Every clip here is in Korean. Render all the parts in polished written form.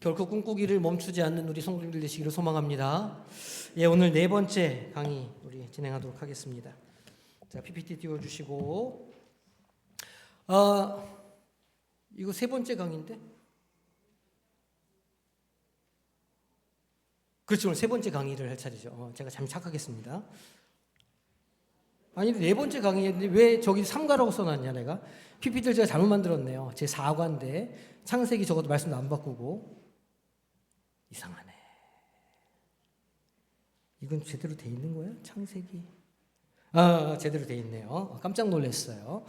결코 꿈꾸기를 멈추지 않는 우리 성도님들 되시기를 소망합니다. 예, 오늘 네 번째 강의 우리 진행하도록 하겠습니다. 자, PPT 띄워주시고, 이거 세 번째 강의인데? 그렇죠, 오늘 세 번째 강의를 할 차례죠. 제가 잠시 착각했습니다. 아니, 네 번째 강의인데 왜 저기 3가라고 써놨냐, 내가? PPT를 제가 잘못 만들었네요. 제 4과인데 창세기 적어도 말씀도 안 바꾸고. 이상하네. 이건 제대로 돼 있는 거야? 창세기. 제대로 돼 있네요. 깜짝 놀랐어요.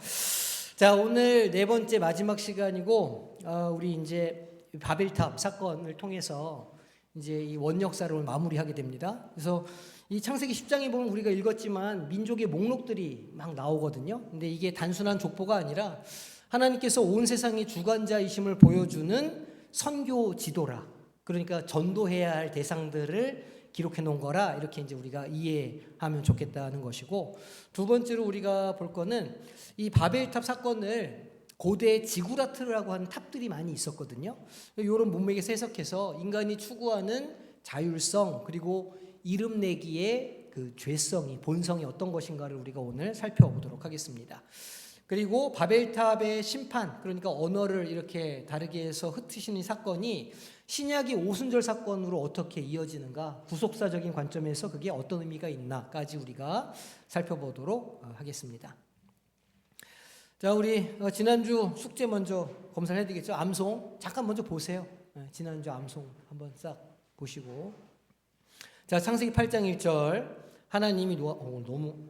자, 오늘 네 번째 마지막 시간이고, 우리 이제 바벨탑 사건을 통해서 이제 이 원역사를 마무리하게 됩니다. 그래서 이 창세기 10장에 보면 우리가 읽었지만 민족의 목록들이 막 나오거든요. 근데 이게 단순한 족보가 아니라 하나님께서 온 세상의 주관자이심을 보여주는 선교 지도라. 그러니까 전도해야 할 대상들을 기록해 놓은 거라 이렇게 이제 우리가 이해하면 좋겠다는 것이고, 두 번째로 우리가 볼 거는 이 바벨탑 사건을 고대 지구라트라고 하는 탑들이 많이 있었거든요. 이런 문맥에서 해석해서 인간이 추구하는 자율성 그리고 이름 내기의 그 죄성이 본성이 어떤 것인가를 우리가 오늘 살펴보도록 하겠습니다. 그리고 바벨탑의 심판, 그러니까 언어를 이렇게 다르게 해서 흩으시는 사건이 신약의 오순절 사건으로 어떻게 이어지는가, 구속사적인 관점에서 그게 어떤 의미가 있나까지 우리가 살펴보도록 하겠습니다. 자, 우리 지난주 숙제 먼저 검사를 해야 되겠죠. 암송 잠깐 먼저 보세요. 지난주 암송 한번 싹 보시고. 자, 창세기 8장 1절 하나님이 너무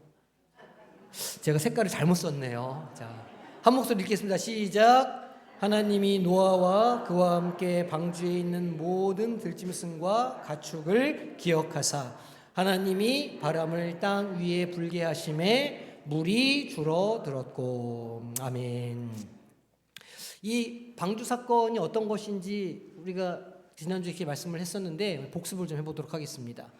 제가 색깔을 잘못 썼네요. 자, 한 목소리 읽겠습니다. 시작. 하나님이 노아와 그와 함께 방주에 있는 모든 들짐승과 가축을 기억하사 하나님이 바람을 땅 위에 불게 하심에 물이 줄어들었고. 아멘. 이 방주 사건이 어떤 것인지 우리가 지난주에 이렇게 말씀을 했었는데 복습을 좀 해보도록 하겠습니다.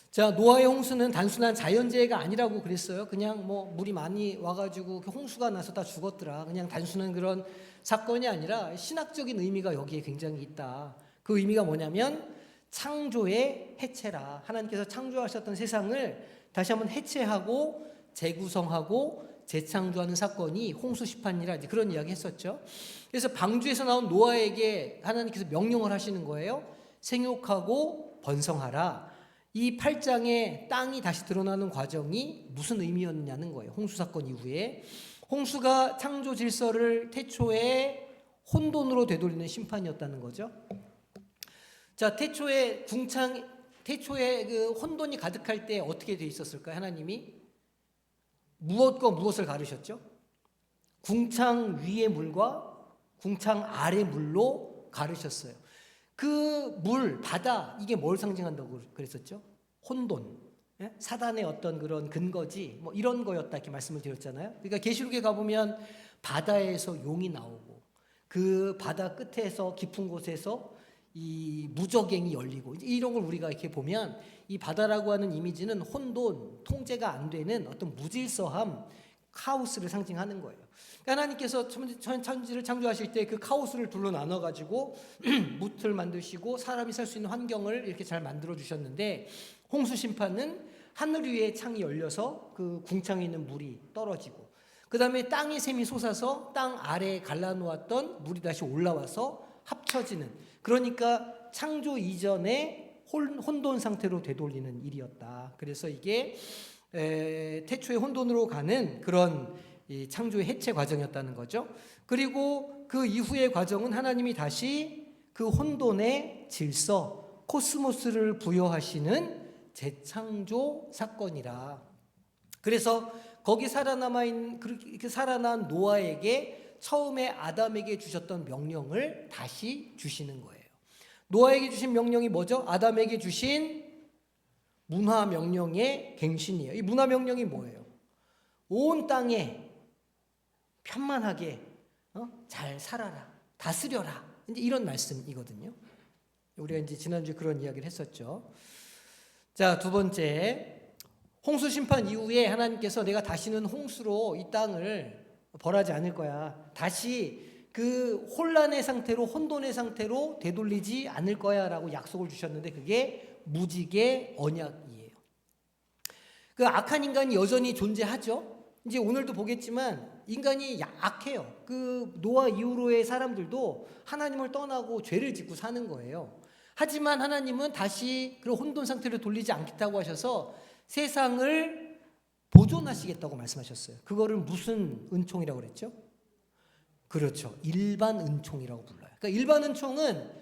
자, 노아의 홍수는 단순한 자연재해가 아니라고 그랬어요. 그냥 뭐 물이 많이 와가지고 홍수가 나서 다 죽었더라. 그냥 단순한 그런 사건이 아니라 신학적인 의미가 여기에 굉장히 있다. 그 의미가 뭐냐면 창조의 해체라. 하나님께서 창조하셨던 세상을 다시 한번 해체하고 재구성하고 재창조하는 사건이 홍수 심판이라 이제 그런 이야기 했었죠. 그래서 방주에서 나온 노아에게 하나님께서 명령을 하시는 거예요. 생육하고 번성하라. 이 8장에 땅이 다시 드러나는 과정이 무슨 의미였냐는 거예요. 홍수 사건 이후에. 홍수가 창조 질서를 태초에 혼돈으로 되돌리는 심판이었다는 거죠. 자, 태초에 그 혼돈이 가득할 때 어떻게 돼 있었을까요? 하나님이 무엇과 무엇을 가르셨죠? 궁창 위의 물과 궁창 아래 물로 가르셨어요. 그 물, 바다, 이게 뭘 상징한다고 그랬었죠? 혼돈, 사단의 어떤 그런 근거지, 뭐 이런 거였다 이렇게 말씀을 드렸잖아요. 그러니까 계시록에 가보면 바다에서 용이 나오고 그 바다 끝에서 깊은 곳에서 이 무적행이 열리고 이런 걸 우리가 이렇게 보면 이 바다라고 하는 이미지는 혼돈, 통제가 안 되는 어떤 무질서함, 카오스를 상징하는 거예요. 하나님께서 천지를 창조하실 때 그 카오스를 둘로 나눠가지고 무틀 만드시고 사람이 살 수 있는 환경을 이렇게 잘 만들어 주셨는데, 홍수 심판은 하늘 위에 창이 열려서 그 궁창에 있는 물이 떨어지고, 그 다음에 땅의 샘이 솟아서 땅 아래에 갈라놓았던 물이 다시 올라와서 합쳐지는, 그러니까 창조 이전에 혼돈 상태로 되돌리는 일이었다. 그래서 이게 태초의 혼돈으로 가는 그런 이 창조의 해체 과정이었다는 거죠. 그리고 그 이후의 과정은 하나님이 다시 그 혼돈의 질서, 코스모스를 부여하시는 재창조 사건이라. 그래서 거기 그렇게 살아난 노아에게 처음에 아담에게 주셨던 명령을 다시 주시는 거예요. 노아에게 주신 명령이 뭐죠? 아담에게 주신 문화 명령의 갱신이에요. 이 문화 명령이 뭐예요? 온 땅에 편만하게 잘 살아라, 다스려라. 이제 이런 말씀이거든요. 우리가 이제 지난주에 그런 이야기를 했었죠. 자, 두 번째, 홍수 심판 이후에 하나님께서 내가 다시는 홍수로 이 땅을 벌하지 않을 거야. 다시 그 혼란의 상태로 혼돈의 상태로 되돌리지 않을 거야라고 약속을 주셨는데 그게 무지개 언약이에요. 그 악한 인간이 여전히 존재하죠. 이제 오늘도 보겠지만 인간이 악해요. 그 노아 이후로의 사람들도 하나님을 떠나고 죄를 짓고 사는 거예요. 하지만 하나님은 다시 그런 혼돈 상태로 돌리지 않겠다고 하셔서 세상을 보존하시겠다고 말씀하셨어요. 그거를 무슨 은총이라고 그랬죠? 그렇죠. 일반 은총이라고 불러요. 그러니까 일반 은총은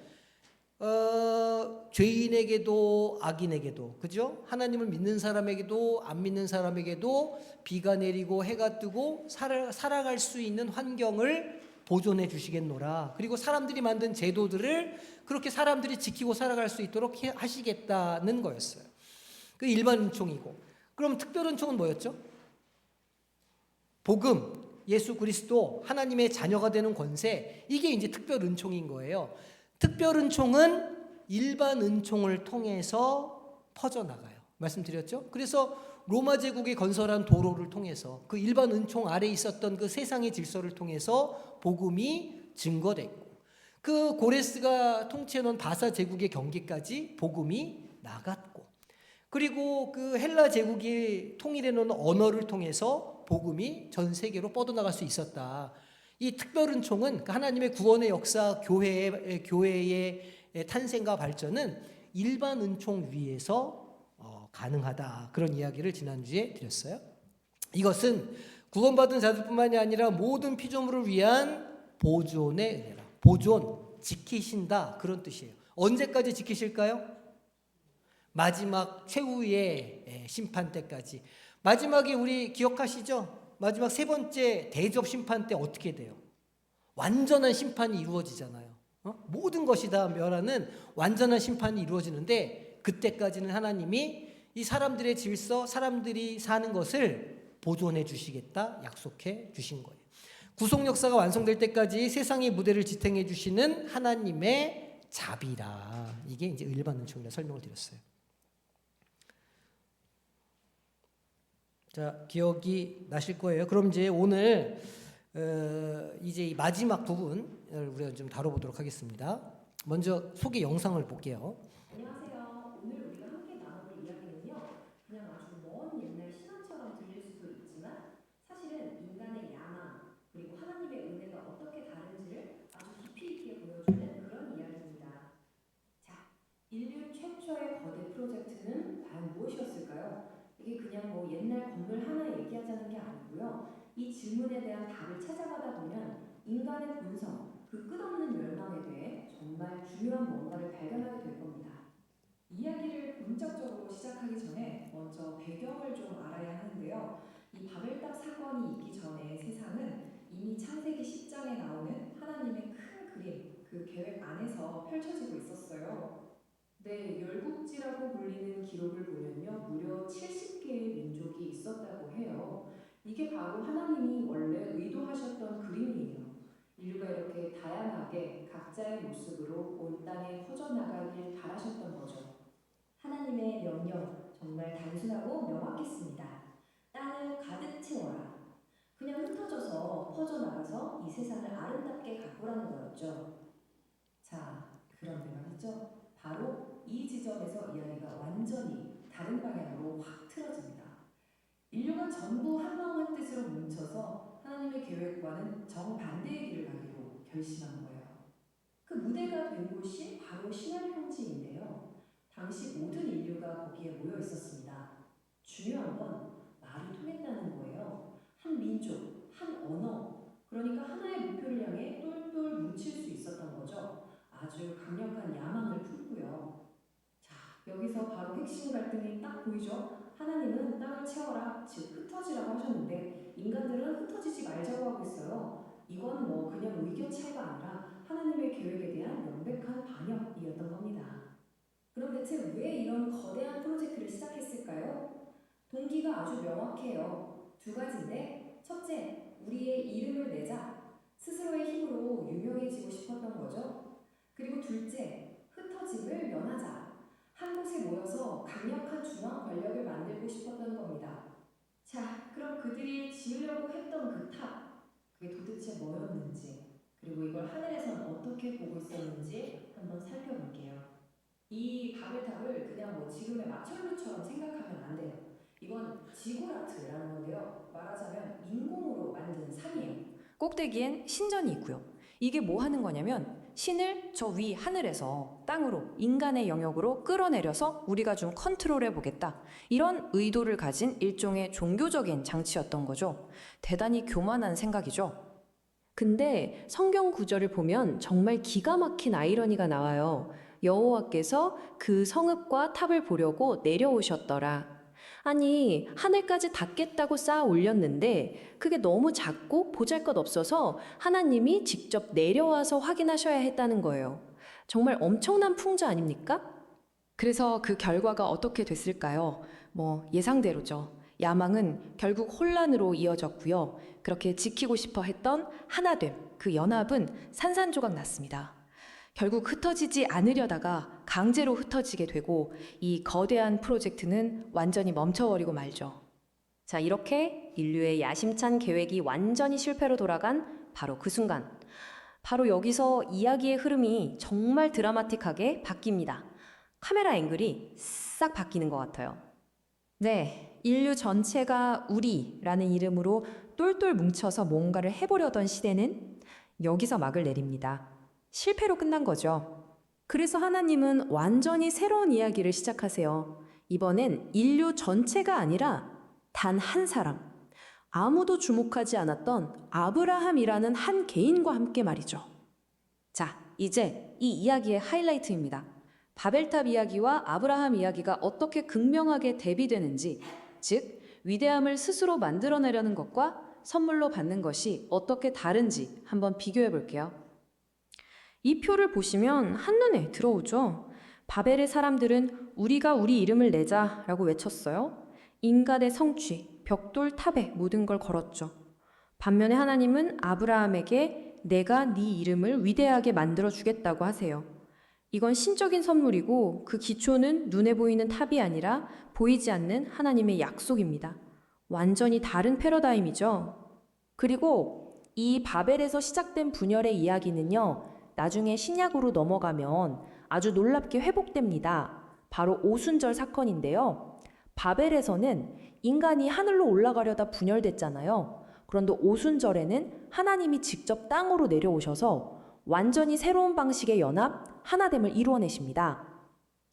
죄인에게도 악인에게도, 그죠? 하나님을 믿는 사람에게도 안 믿는 사람에게도 비가 내리고 해가 뜨고 살아갈 수 있는 환경을 보존해 주시겠노라. 그리고 사람들이 만든 제도들을 그렇게 사람들이 지키고 살아갈 수 있도록 하시겠다는 거였어요. 그 일반 은총이고. 그럼 특별 은총은 뭐였죠? 복음, 예수 그리스도, 하나님의 자녀가 되는 권세, 이게 이제 특별 은총인 거예요. 특별 은총은 일반 은총을 통해서 퍼져나가요. 말씀드렸죠? 그래서 로마 제국이 건설한 도로를 통해서 그 일반 은총 아래 있었던 그 세상의 질서를 통해서 복음이 증거됐고, 그 고레스가 통치해놓은 바사 제국의 경계까지 복음이 나갔고, 그리고 그 헬라 제국이 통일해놓은 언어를 통해서 복음이 전 세계로 뻗어나갈 수 있었다. 이 특별 은총은 하나님의 구원의 역사, 교회의 탄생과 발전은 일반 은총 위에서 가능하다. 그런 이야기를 지난주에 드렸어요. 이것은 구원받은 자들뿐만이 아니라 모든 피조물을 위한 보존의 은혜라. 보존, 지키신다. 그런 뜻이에요. 언제까지 지키실까요? 마지막 최후의 심판 때까지. 마지막에 우리 기억하시죠? 마지막 세 번째 대접 심판 때 어떻게 돼요? 완전한 심판이 이루어지잖아요. 모든 것이 다 멸하는 완전한 심판이 이루어지는데 그때까지는 하나님이 이 사람들의 질서, 사람들이 사는 것을 보존해 주시겠다 약속해 주신 거예요. 구속 역사가 완성될 때까지 세상의 무대를 지탱해 주시는 하나님의 자비라. 이게 이제 일반 은총이라 설명을 드렸어요. 자, 기억이 나실 거예요. 그럼 이제 오늘 이제 이 마지막 부분을 우리가 좀 다뤄보도록 하겠습니다. 먼저 소개 영상을 볼게요. 안녕하세요. 오늘 우리가 함께 나눠볼 이야기는요. 그냥 아주 먼 옛날 신화처럼 들릴 수도 있지만 사실은 인간의 야망 그리고 하나님의 은혜가 어떻게 다른지를 아주 깊이 있게 보여주는 그런 이야기입니다. 자, 인류 최초의 거대 프로젝트는 과연 무엇이었을까요? 이게 그냥 뭐 옛날 건물 하나 얘기하자는 게 아니고요. 이 질문에 대한 답을 찾아가다 보면 인간의 본성, 그 끝없는 멸망에 대해 정말 중요한 뭔가를 발견하게 될 겁니다. 이야기를 본격적으로 시작하기 전에 먼저 배경을 좀 알아야 하는데요. 이 바벨탑 사건이 있기 전에 세상은 이미 창세기 10장에 나오는 하나님의 큰 그림, 그 계획 안에서 펼쳐지고 있었어요. 네, 열국지라고 불리는 기록을 보면요. 무려 70개의 민족이 있었다고 해요. 이게 바로 하나님이 원래 의도하셨던 그림이에요. 인류가 이렇게 다양하게 각자의 모습으로 온 땅에 퍼져나가길 바라셨던 거죠. 하나님의 명령 정말 단순하고 명확했습니다. 땅을 가득 채워라. 그냥 흩어져서 퍼져나가서 이 세상을 아름답게 가꾸라는 거였죠. 자, 그런데 말이죠. 바로 이 지점에서 이야기가 완전히 다른 방향으로 확 틀어집니다. 인류가 전부 한 마음 한 뜻으로 뭉쳐서 하나님의 계획과는 정반대의 길을 가기로 결심한 거예요. 그 무대가 된 곳이 바로 신할 평지인데요. 당시 모든 인류가 거기에 모여 있었습니다. 중요한 건 말이 통했다는 거예요. 한 민족, 한 언어, 그러니까 하나의 목표를 향해 똘똘 뭉칠 수 있었던 거죠. 아주 강력한 야망을 품고요. 자, 여기서 바로 핵심 갈등이 딱 보이죠? 하나님은 땅을 채워라, 즉 흩어지라고 하셨는데 인간들은 흩어지지 말자고 하고 있어요. 이건 뭐 그냥 의견 차이가 아니라 하나님의 계획에 대한 명백한 반역이었던 겁니다. 그럼 대체 왜 이런 거대한 프로젝트를 시작했을까요? 동기가 아주 명확해요. 두 가지인데, 첫째, 우리의 이름을 내자. 스스로의 힘으로 유명해지고 싶었던 거죠. 그리고 둘째, 흩어짐을 면하자. 한 곳에 모여서 강력한 중앙 권력을 만들고 싶었던 겁니다. 자, 그럼 그들이 지으려고 했던 그 탑, 그게 도대체 뭐였는지. 그리고 이걸 하늘에선 어떻게 보고 있었는지 한번 살펴볼게요. 이 바벨탑을 그냥 뭐 지금의 마철루처럼 생각하면 안 돼요. 이건 지구라트라는 건데요. 말하자면 인공으로 만든 산이에요. 꼭대기엔 신전이 있고요. 이게 뭐 하는 거냐면 신을 저 위 하늘에서 땅으로 인간의 영역으로 끌어내려서 우리가 좀 컨트롤해 보겠다. 이런 의도를 가진 일종의 종교적인 장치였던 거죠. 대단히 교만한 생각이죠. 근데 성경 구절을 보면 정말 기가 막힌 아이러니가 나와요. 여호와께서 그 성읍과 탑을 보려고 내려오셨더라. 아니, 하늘까지 닿겠다고 쌓아 올렸는데 그게 너무 작고 보잘것없어서 하나님이 직접 내려와서 확인하셔야 했다는 거예요. 정말 엄청난 풍조 아닙니까? 그래서 그 결과가 어떻게 됐을까요? 예상대로죠. 야망은 결국 혼란으로 이어졌고요. 그렇게 지키고 싶어 했던 하나됨, 그 연합은 산산조각 났습니다. 결국 흩어지지 않으려다가 강제로 흩어지게 되고 이 거대한 프로젝트는 완전히 멈춰버리고 말죠. 자, 이렇게 인류의 야심찬 계획이 완전히 실패로 돌아간 바로 그 순간. 바로 여기서 이야기의 흐름이 정말 드라마틱하게 바뀝니다. 카메라 앵글이 싹 바뀌는 것 같아요. 네, 인류 전체가 우리라는 이름으로 똘똘 뭉쳐서 뭔가를 해보려던 시대는 여기서 막을 내립니다. 실패로 끝난 거죠. 그래서 하나님은 완전히 새로운 이야기를 시작하세요. 이번엔 인류 전체가 아니라 단 한 사람, 아무도 주목하지 않았던 아브라함이라는 한 개인과 함께 말이죠. 자, 이제 이 이야기의 하이라이트입니다. 바벨탑 이야기와 아브라함 이야기가 어떻게 극명하게 대비되는지, 즉 위대함을 스스로 만들어내려는 것과 선물로 받는 것이 어떻게 다른지 한번 비교해 볼게요. 이 표를 보시면 한눈에 들어오죠. 바벨의 사람들은 우리가 우리 이름을 내자라고 외쳤어요. 인간의 성취, 벽돌 탑에 모든 걸 걸었죠. 반면에 하나님은 아브라함에게 내가 네 이름을 위대하게 만들어 주겠다고 하세요. 이건 신적인 선물이고 그 기초는 눈에 보이는 탑이 아니라 보이지 않는 하나님의 약속입니다. 완전히 다른 패러다임이죠. 그리고 이 바벨에서 시작된 분열의 이야기는요, 나중에 신약으로 넘어가면 아주 놀랍게 회복됩니다. 바로 오순절 사건인데요. 바벨에서는 인간이 하늘로 올라가려다 분열됐잖아요. 그런데 오순절에는 하나님이 직접 땅으로 내려오셔서 완전히 새로운 방식의 연합, 하나됨을 이루어내십니다.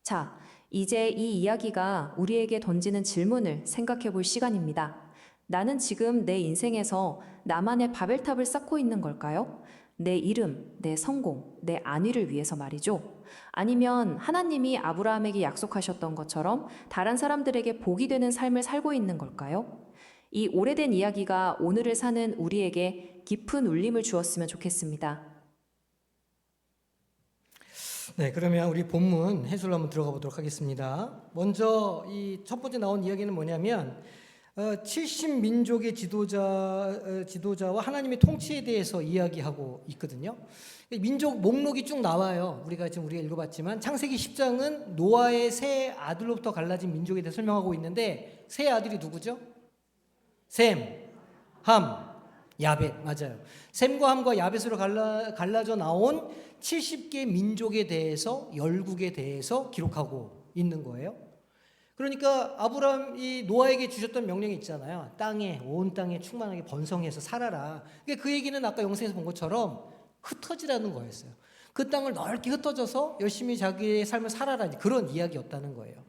자, 이제 이 이야기가 우리에게 던지는 질문을 생각해 볼 시간입니다. 나는 지금 내 인생에서 나만의 바벨탑을 쌓고 있는 걸까요? 내 이름, 내 성공, 내 안위를 위해서 말이죠. 아니면 하나님이 아브라함에게 약속하셨던 것처럼 다른 사람들에게 복이 되는 삶을 살고 있는 걸까요? 이 오래된 이야기가 오늘을 사는 우리에게 깊은 울림을 주었으면 좋겠습니다. 네, 그러면 우리 본문 해설로 한번 들어가 보도록 하겠습니다. 먼저 이 첫 번째 나온 이야기는 뭐냐면 70민족의 지도자와 하나님의 통치에 대해서 이야기하고 있거든요. 민족 목록이 쭉 나와요. 우리가 읽어봤지만 창세기 10장은 노아의 세 아들로부터 갈라진 민족에 대해 설명하고 있는데 세 아들이 누구죠? 셈, 함, 야벳. 맞아요. 셈과 함과 야벳으로 갈라져 나온 70개 민족에 대해서 열국에 대해서 기록하고 있는 거예요. 그러니까 아브라함이 노아에게 주셨던 명령이 있잖아요. 온 땅에 충만하게 번성해서 살아라. 그 얘기는 아까 영상에서 본 것처럼 흩어지라는 거였어요. 그 땅을 넓게 흩어져서 열심히 자기의 삶을 살아라. 그런 이야기였다는 거예요.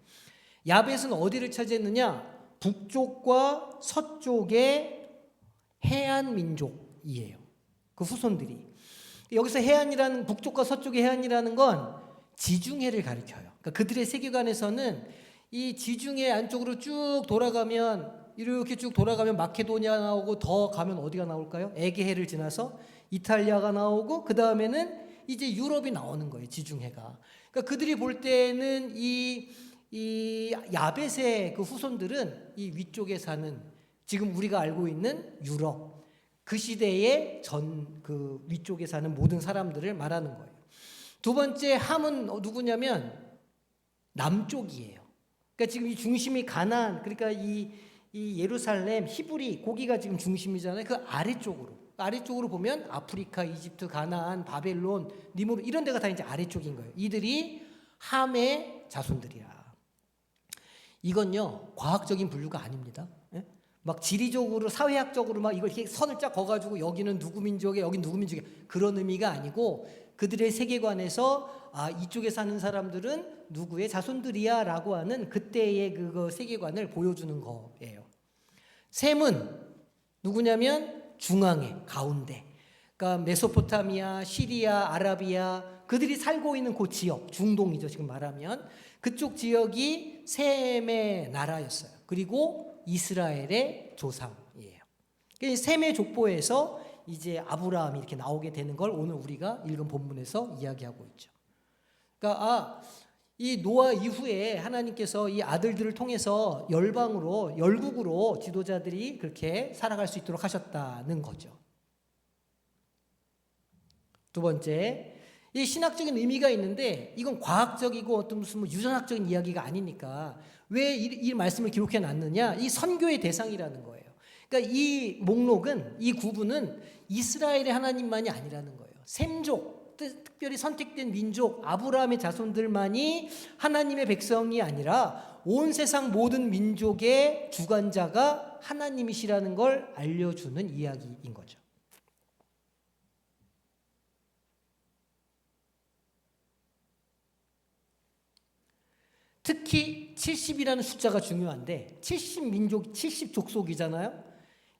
야벳은 어디를 차지했느냐? 북쪽과 서쪽의 해안 민족이에요. 그 후손들이. 여기서 해안이라는, 북쪽과 서쪽의 해안이라는 건 지중해를 가리켜요. 그러니까 그들의 세계관에서는 이 지중해 안쪽으로 쭉 돌아가면, 이렇게 쭉 돌아가면 마케도니아 나오고, 더 가면 어디가 나올까요? 에게해를 지나서 이탈리아가 나오고, 그 다음에는 이제 유럽이 나오는 거예요, 지중해가. 그러니까 그들이 볼 때는 이 야벳의 그 후손들은 이 위쪽에 사는, 지금 우리가 알고 있는 유럽, 그 시대의 그 위쪽에 사는 모든 사람들을 말하는 거예요. 두 번째 함은 누구냐면 남쪽이에요. 그러니까 지금 이 중심이 가나안, 그러니까 이 예루살렘, 히브리, 거기가 지금 중심이잖아요. 그 아래쪽으로 아래쪽으로 보면 아프리카, 이집트, 가나안, 바벨론, 니므르 이런 데가 다 이제 아래쪽인 거예요. 이들이 함의 자손들이야. 이건요 과학적인 분류가 아닙니다. 예? 막 지리적으로 사회학적으로 막 이걸 이렇게 선을 쫙 그어가지고 여기는 누구 민족에 여기는 누구 민족에 그런 의미가 아니고 그들의 세계관에서 이쪽에 사는 사람들은 누구의 자손들이야 라고 하는 그때의 그 세계관을 보여주는 거예요. 셈은 누구냐면 중앙에 가운데 그러니까 메소포타미아, 시리아, 아라비아 그들이 살고 있는 그 지역 중동이죠 지금 말하면 그쪽 지역이 셈의 나라였어요. 그리고 이스라엘의 조상이에요. 셈의 족보에서 이제 아브라함이 이렇게 나오게 되는 걸 오늘 우리가 읽은 본문에서 이야기하고 있죠. 그러니까 이 노아 이후에 하나님께서 이 아들들을 통해서 열방으로 열국으로 지도자들이 그렇게 살아갈 수 있도록 하셨다는 거죠. 두 번째, 이 신학적인 의미가 있는데 이건 과학적이고 어떤 무슨 유전학적인 이야기가 아니니까 왜 이 말씀을 기록해 놨느냐? 이 선교의 대상이라는 거예요. 그러니까 이 목록은 이 구분은 이스라엘의 하나님만이 아니라는 거예요. 셈족, 특별히 선택된 민족 아브라함의 자손들만이 하나님의 백성이 아니라 온 세상 모든 민족의 주관자가 하나님이시라는 걸 알려주는 이야기인 거죠. 특히 70이라는 숫자가 중요한데 70민족, 70족속이잖아요.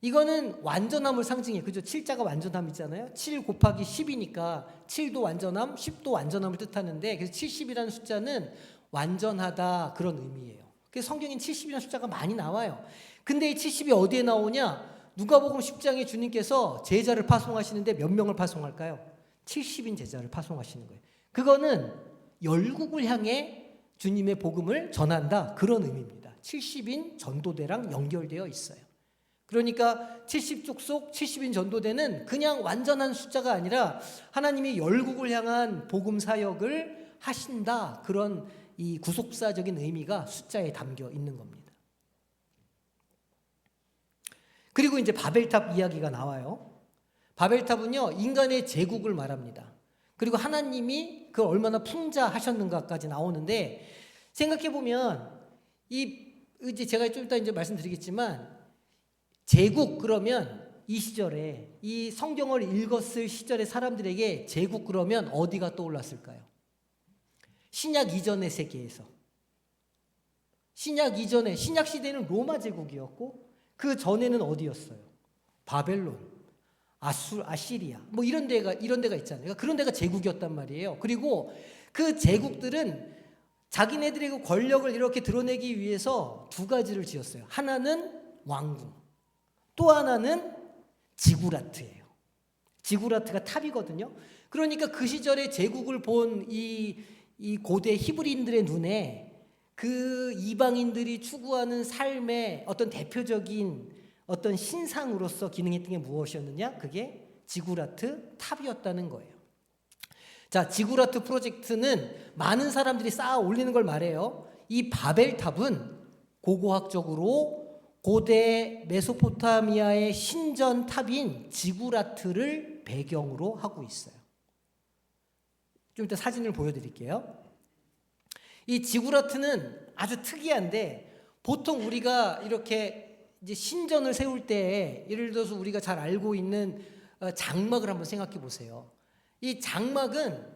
이거는 완전함을 상징해요. 그죠? 7자가 완전함이잖아요. 7 곱하기 10이니까 7도 완전함, 10도 완전함을 뜻하는데 그래서 70이라는 숫자는 완전하다 그런 의미예요. 그래서 성경엔 70이라는 숫자가 많이 나와요. 근데 이 70이 어디에 나오냐? 누가복음 10장에 주님께서 제자를 파송하시는데 몇 명을 파송할까요? 70인 제자를 파송하시는 거예요. 그거는 열국을 향해 주님의 복음을 전한다 그런 의미입니다. 70인 전도대랑 연결되어 있어요. 그러니까 70족속 70인 전도대는 그냥 완전한 숫자가 아니라 하나님이 열국을 향한 복음 사역을 하신다 그런 이 구속사적인 의미가 숫자에 담겨 있는 겁니다. 그리고 이제 바벨탑 이야기가 나와요. 바벨탑은요 인간의 제국을 말합니다. 그리고 하나님이 그걸 얼마나 풍자하셨는가까지 나오는데 생각해 보면 이제 제가 좀 이따 이제 말씀드리겠지만 제국 그러면 이 시절에 이 성경을 읽었을 시절의 사람들에게 제국 그러면 어디가 떠올랐을까요? 신약 이전의 세계에서 신약 이전에 신약 시대는 로마 제국이었고 그 전에는 어디였어요? 바벨론. 아시리아 뭐 이런 데가 있잖아요. 그런 데가 제국이었단 말이에요. 그리고 그 제국들은 자기네들의 그 권력을 이렇게 드러내기 위해서 두 가지를 지었어요. 하나는 왕궁, 또 하나는 지구라트예요. 지구라트가 탑이거든요. 그러니까 그 시절에 제국을 본 이 고대 히브리인들의 눈에 그 이방인들이 추구하는 삶의 어떤 대표적인 어떤 신상으로서 기능했던 게 무엇이었느냐? 그게 지구라트 탑이었다는 거예요. 자, 지구라트 프로젝트는 많은 사람들이 쌓아 올리는 걸 말해요. 이 바벨탑은 고고학적으로 고대 메소포타미아의 신전 탑인 지구라트를 배경으로 하고 있어요. 좀 이따 사진을 보여드릴게요. 이 지구라트는 아주 특이한데 보통 우리가 이렇게 이제 신전을 세울 때 예를 들어서 우리가 잘 알고 있는 장막을 한번 생각해 보세요. 이 장막은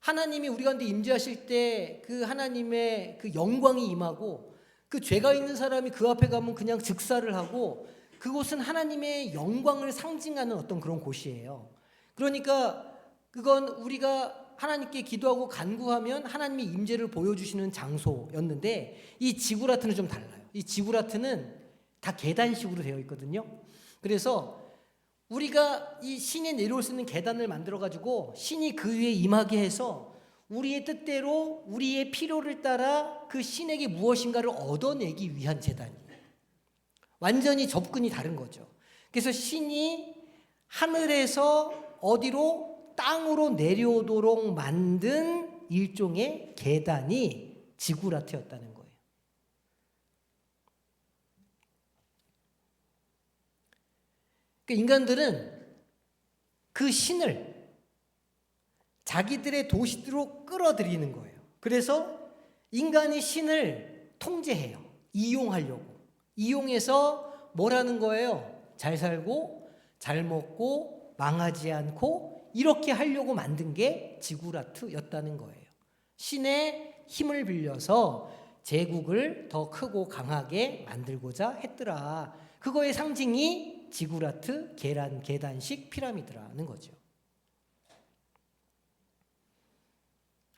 하나님이 우리 가운데 임재하실 때 그 하나님의 그 영광이 임하고 그 죄가 있는 사람이 그 앞에 가면 그냥 즉사를 하고 그곳은 하나님의 영광을 상징하는 어떤 그런 곳이에요. 그러니까 그건 우리가 하나님께 기도하고 간구하면 하나님의 임재를 보여주시는 장소였는데 이 지구라트는 좀 달라요. 이 지구라트는 다 계단식으로 되어 있거든요. 그래서 우리가 이 신이 내려올 수 있는 계단을 만들어가지고 신이 그 위에 임하게 해서 우리의 뜻대로 우리의 필요를 따라 그 신에게 무엇인가를 얻어내기 위한 제단이에요. 완전히 접근이 다른 거죠. 그래서 신이 하늘에서 어디로 땅으로 내려오도록 만든 일종의 계단이 지구라트였다는 거예요. 그러니까 인간들은 그 신을 자기들의 도시로 끌어들이는 거예요. 그래서 인간이 신을 통제해요. 이용하려고. 이용해서 뭘 하는 거예요? 잘 살고 잘 먹고 망하지 않고 이렇게 하려고 만든 게 지구라트였다는 거예요. 신의 힘을 빌려서 제국을 더 크고 강하게 만들고자 했더라. 그거의 상징이 지구라트 계단식 피라미드라는 거죠.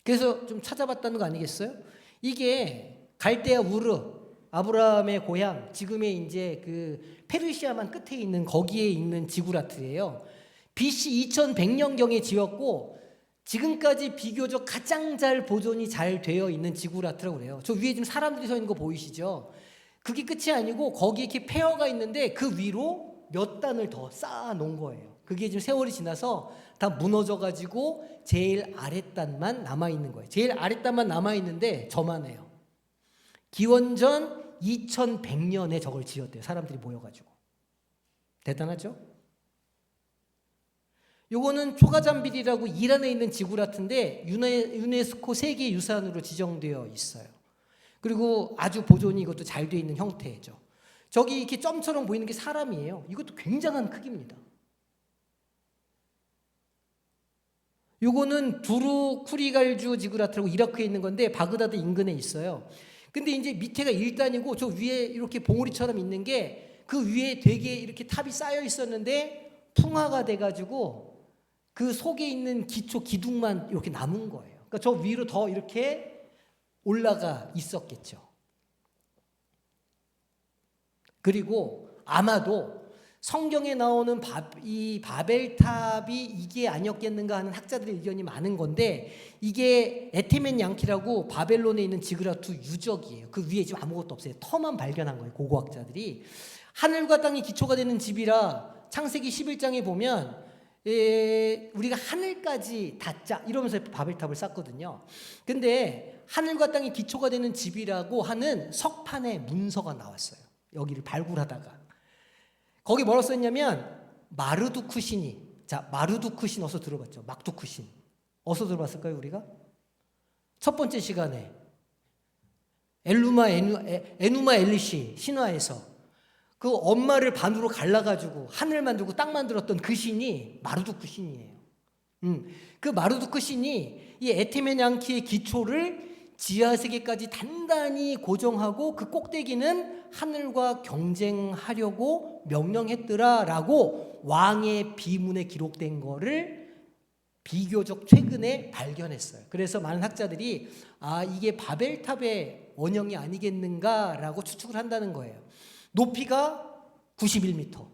그래서 좀 찾아봤다는 거 아니겠어요? 이게 갈대아 우르, 아브라함의 고향, 지금의 이제 그 페르시아만 끝에 있는 거기에 있는 지구라트예요. BC 2100년경에 지었고 지금까지 비교적 가장 잘 보존이 잘 되어 있는 지구라트라고 그래요. 저 위에 지금 사람들이 서 있는 거 보이시죠? 그게 끝이 아니고 거기에 이렇게 폐허가 있는데 그 위로 몇 단을 더 쌓아 놓은 거예요. 그게 지금 세월이 지나서 다 무너져 가지고 제일 아랫단만 남아 있는 거예요. 제일 아랫단만 남아 있는데 저만해요. 기원전 2100년에 저걸 지었대요. 사람들이 모여 가지고. 대단하죠? 요거는 초가잠빌이라고 이란에 있는 지구라트인데 유네스코 세계 유산으로 지정되어 있어요. 그리고 아주 보존이 이것도 잘 되어 있는 형태죠. 저기 이렇게 점처럼 보이는 게 사람이에요. 이것도 굉장한 크기입니다. 요거는 두루쿠리갈주 지구라트라고 이라크에 있는 건데 바그다드 인근에 있어요. 근데 이제 밑에가 1단이고 저 위에 이렇게 봉우리처럼 있는 게 그 위에 되게 이렇게 탑이 쌓여 있었는데 풍화가 돼가지고 그 속에 있는 기초 기둥만 이렇게 남은 거예요. 그러니까 저 위로 더 이렇게 올라가 있었겠죠. 그리고 아마도 성경에 나오는 이 바벨탑이 이게 아니었겠는가 하는 학자들의 의견이 많은 건데 이게 에테멘 양키라고 바벨론에 있는 지그라트 유적이에요. 그 위에 지금 아무것도 없어요. 터만 발견한 거예요. 고고학자들이. 하늘과 땅이 기초가 되는 집이라 창세기 11장에 보면 우리가 하늘까지 닿자 이러면서 바벨탑을 쌓거든요. 근데 하늘과 땅이 기초가 되는 집이라고 하는 석판의 문서가 나왔어요. 여기를 발굴하다가. 거기 뭐라고 써있냐면 마르두크 신이, 자 마르두크 신 어서 들어봤죠? 막두크 신 어서 들어봤을까요 우리가? 첫 번째 시간에 에누마 엘리시 신화에서 그 엄마를 반으로 갈라가지고 하늘 만들고 땅 만들었던 그 신이 마르두크 신이에요. 그 마르두크 신이 이 에테멘 양키의 기초를 지하세계까지 단단히 고정하고 그 꼭대기는 하늘과 경쟁하려고 명령했더라라고 왕의 비문에 기록된 거를 비교적 최근에 발견했어요. 그래서 많은 학자들이 이게 바벨탑의 원형이 아니겠는가라고 추측을 한다는 거예요. 높이가 91m.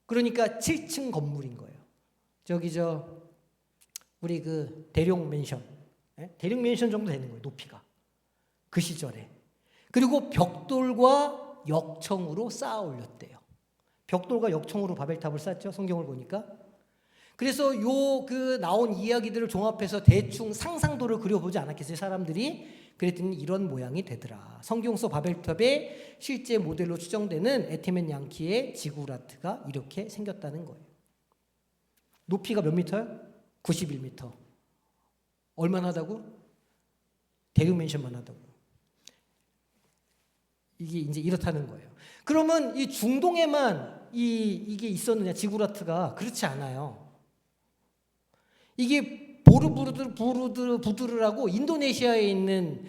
그러니까 7층 건물인 거예요. 우리 그 대룡 맨션. 대룡 맨션 정도 되는 거예요. 높이가. 그 시절에. 그리고 벽돌과 역청으로 쌓아 올렸대요. 벽돌과 역청으로 바벨탑을 쌓죠. 성경을 보니까. 그래서 그 나온 이야기들을 종합해서 대충 상상도를 그려보지 않았겠어요. 사람들이. 그랬더니 이런 모양이 되더라. 성경 속 바벨탑의 실제 모델로 추정되는 에테멘 양키의 지구라트가 이렇게 생겼다는 거예요. 높이가 몇 미터요? 91m. 얼마나 하다고? 대륙 맨션만 하다고. 이게 이제 이렇다는 거예요. 그러면 이 중동에만 이게 있었느냐, 지구라트가? 그렇지 않아요. 이게 보르부드르라고 인도네시아에 있는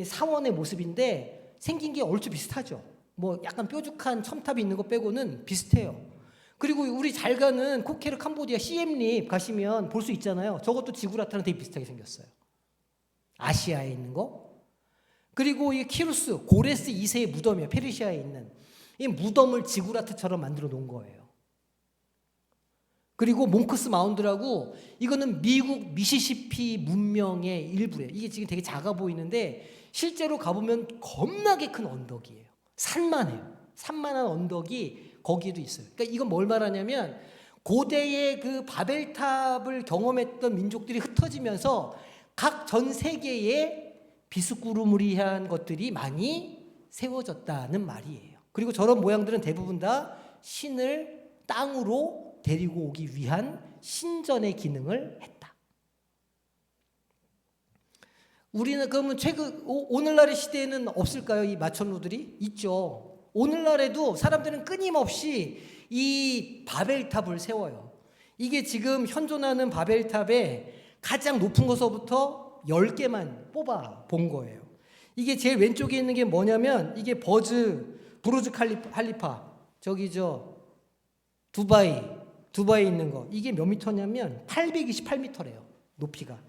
사원의 모습인데 생긴 게 얼추 비슷하죠. 뭐 약간 뾰족한 첨탑이 있는 거 빼고는 비슷해요. 그리고 우리 잘 가는 코케르 캄보디아 시엠립 가시면 볼 수 있잖아요. 저것도 지구라트랑 되게 비슷하게 생겼어요. 아시아에 있는 거. 그리고 이 키루스, 고레스 2세의 무덤이에요. 페르시아에 있는. 이 무덤을 지구라트처럼 만들어 놓은 거예요. 그리고 몽크스 마운드라고 이거는 미국 미시시피 문명의 일부래요. 이게 지금 되게 작아 보이는데 실제로 가보면 겁나게 큰 언덕이에요. 산만해요. 산만한 언덕이 거기에도 있어요. 그러니까 이건 뭘 말하냐면 고대의 그 바벨탑을 경험했던 민족들이 흩어지면서 각 전 세계에 비스꾸르무리한 것들이 많이 세워졌다는 말이에요. 그리고 저런 모양들은 대부분 다 신을 땅으로 데리고 오기 위한 신전의 기능을 했다. 우리는 그러면 오늘날의 시대에는 없을까요? 이 마천루들이? 있죠. 오늘날에도 사람들은 끊임없이 이 바벨탑을 세워요. 이게 지금 현존하는 바벨탑의 가장 높은 곳서부터 10개만 뽑아 본 거예요. 이게 제일 왼쪽에 있는 게 뭐냐면 이게 부르즈 칼리파 저기 두바이에 있는 거. 이게 몇 미터냐면 828m래요. 높이가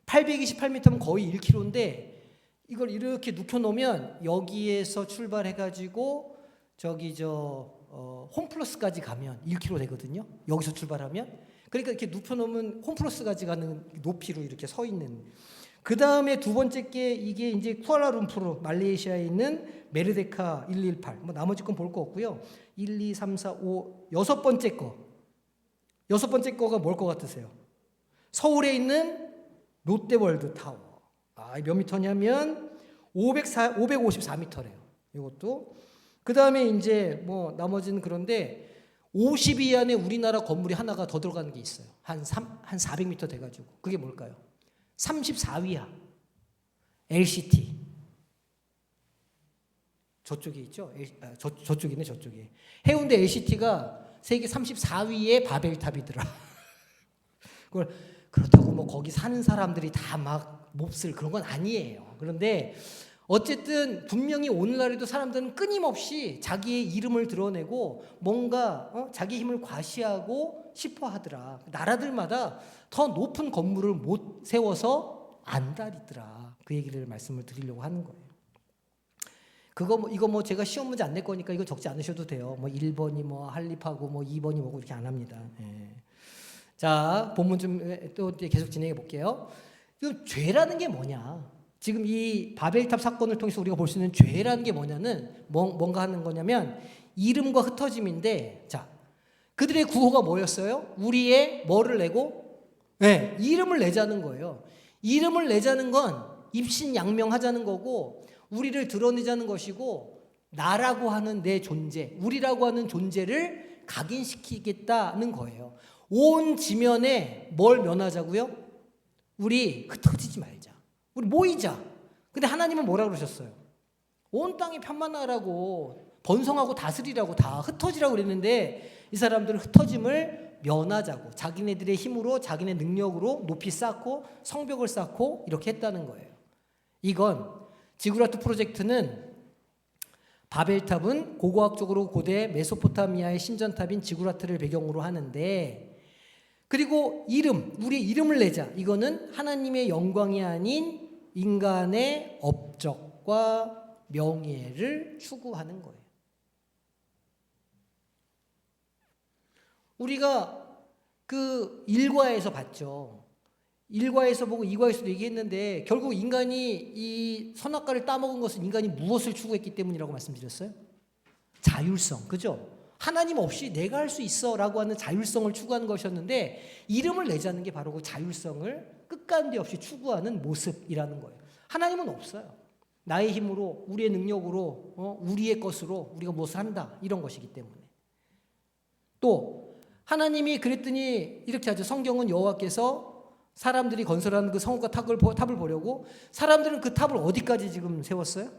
828m면 거의 1km인데 이걸 이렇게 눕혀놓으면 여기에서 출발해가지고 홈플러스까지 가면 1km 되거든요. 여기서 출발하면. 그러니까 이렇게 눕혀놓으면 홈플러스까지 가는 높이로 이렇게 서 있는. 그 다음에 두 번째 게 이게 이제 쿠알라룸푸르 말레이시아에 있는 메르데카 118. 뭐 나머지 건 볼 거 없고요. 1, 2, 3, 4, 5 여섯 번째 거가 뭘 것 같으세요? 서울에 있는 롯데월드 타워. 몇 미터냐면 554m래요. 이것도. 그 다음에 이제 뭐 나머지는 그런데 50위 안에 우리나라 건물이 하나가 더 들어가는 게 있어요. 한 400m 돼가지고. 그게 뭘까요? 34위야. LCT. 저쪽에 있죠? 저쪽이네, 저쪽에. 해운대 LCT가 세계 34위의 바벨탑이더라. 그걸 그렇다고 뭐 거기 사는 사람들이 다 막 몹쓸 그런 건 아니에요. 그런데 어쨌든 분명히 오늘날에도 사람들은 끊임없이 자기의 이름을 드러내고 뭔가 자기 힘을 과시하고 싶어 하더라. 나라들마다 더 높은 건물을 못 세워서 안달이더라. 그 얘기를 말씀을 드리려고 하는 거예요. 이거 뭐 제가 시험 문제 안 낼 거니까 이거 적지 않으셔도 돼요. 뭐 1번이 뭐 할립하고 뭐 2번이 뭐고 이렇게 안 합니다. 예. 자, 본문 좀 또 계속 진행해 볼게요. 이 죄라는 게 뭐냐? 지금 이 바벨탑 사건을 통해서 우리가 볼 수 있는 죄라는 게 뭐냐는 뭔가 하는 거냐면 이름과 흩어짐인데, 자, 그들의 구호가 뭐였어요? 우리의 뭐를 내고? 네, 이름을 내자는 거예요. 이름을 내자는 건 입신양명하자는 거고 우리를 드러내자는 것이고 나라고 하는 내 존재, 우리라고 하는 존재를 각인시키겠다는 거예요. 온 지면에 뭘 면하자고요? 우리 흩어지지 말자. 우리 모이자. 근데 하나님은 뭐라 그러셨어요? 온 땅이 편만하라고 번성하고 다스리라고 다 흩어지라고 그랬는데 이 사람들은 흩어짐을 면하자고 자기네들의 힘으로 자기네 능력으로 높이 쌓고 성벽을 쌓고 이렇게 했다는 거예요. 이건 지구라트 프로젝트는 바벨탑은 고고학적으로 고대 메소포타미아의 신전탑인 지구라트를 배경으로 하는데 그리고 우리의 이름을 내자. 이거는 하나님의 영광이 아닌 인간의 업적과 명예를 추구하는 거예요. 우리가 그 일과에서 봤죠. 일과에서 보고 이과에서도 얘기했는데 결국 인간이 이 선악과를 따먹은 것은 인간이 무엇을 추구했기 때문이라고 말씀드렸어요? 자율성, 그죠? 하나님 없이 내가 할 수 있어 라고 하는 자율성을 추구하는 것이었는데 이름을 내자는 게 바로 그 자율성을 끝간데 없이 추구하는 모습이라는 거예요. 하나님은 없어요. 나의 힘으로 우리의 능력으로 우리의 것으로 우리가 무엇을 한다 이런 것이기 때문에. 또 하나님이 그랬더니 이렇게 하죠. 성경은 여호와께서 사람들이 건설하는 그 성읍과 탑을 보려고 사람들은 그 탑을 어디까지 지금 세웠어요?